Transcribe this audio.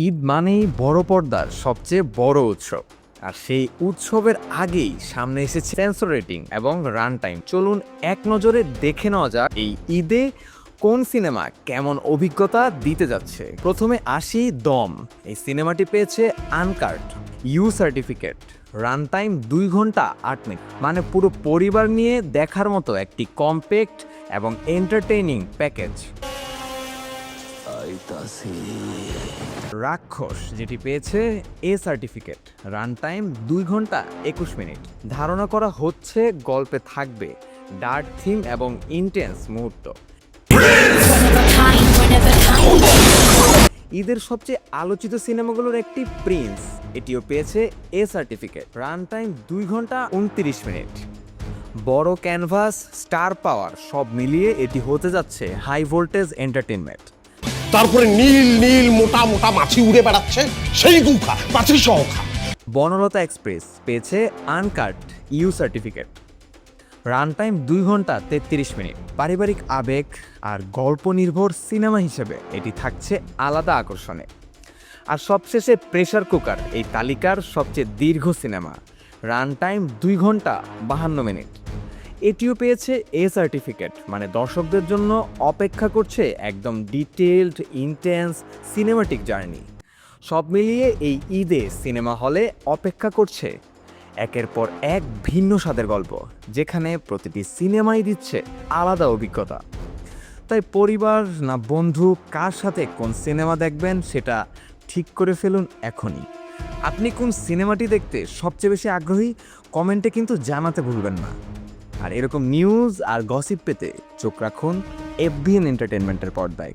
ঈদ মানেই বড় পর্দার সবচেয়ে বড় উৎসব, আর সেই উৎসবের আগেই সামনে এসেছে সেন্সর রেটিং এবং রান টাইম। চলুন এক নজরে দেখে নেওয়া যাক এই ঈদে কোন সিনেমা কেমন অভিজ্ঞতা দিতে যাচ্ছে। প্রথমে আসি দম। এই সিনেমাটি পেয়েছে uncut U certificate, run time 2 ঘন্টা 8 মিনিট, মানে পুরো পরিবার নিয়ে দেখার মতো একটি কম্প্যাক্ট এবং এন্টারটেইনিং প্যাকেজ। রাক্ষস, যেটি পেয়েছে এ সার্টিফিকেট, রান টাইম 2 ঘন্টা 21 মিনিট। ধারণা করা হচ্ছে গল্পে থাকবে ডার্ক থিম এবং ইন্টেন্স মুহূর্ত। ঈদের সবচেয়ে আলোচিত সিনেমাগুলোর একটি প্রিন্স, এটিও পেয়েছে এ সার্টিফিকেট, রান টাইম 2 ঘন্টা 29 মিনিট। বড় ক্যানভাস, স্টার পাওয়ার সব মিলিয়ে এটি হতে যাচ্ছে হাই ভোল্টেজ এন্টারটেনমেন্ট। তারপরে নীল নীল মোটা মোটা মাছি উড়ে বেড়াচ্ছে, সেই গুখা মাছি সহ খা। বনলতা এক্সপ্রেস পেয়েছে uncut U certificate, run time 2 ঘন্টা 33 মিনিট। পারিবারিক আবেগ আর গল্প নির্ভর সিনেমা হিসেবে এটি থাকছে আলাদা আকর্ষণে। আর সবশেষে প্রেসার কুকার, এই তালিকার সবচেয়ে দীর্ঘ সিনেমা, রান টাইম 2 ঘন্টা 52 মিনিট। এটিও পেয়েছে এ সার্টিফিকেট, মানে দর্শকদের জন্য অপেক্ষা করছে একদম ডিটেইলড ইন্টেন্স সিনেমাটিক জার্নি। সব মিলিয়ে এই ঈদে সিনেমা হলে অপেক্ষা করছে একের পর এক ভিন্ন স্বাদের গল্প, যেখানে প্রতিটি সিনেমাই দিচ্ছে আলাদা অভিজ্ঞতা। তাই পরিবার না বন্ধু, কার সাথে কোন সিনেমা দেখবেন সেটা ঠিক করে ফেলুন এখনই। আপনি কোন সিনেমাটি দেখতে সবচেয়ে বেশি আগ্রহী, কমেন্টে কিন্তু জানাতে ভুলবেন না। আর এরকম নিউজ আর গসিপ পেতে চোখ রাখুন এফবিএন এন্টারটেনমেন্টের পর্দায়।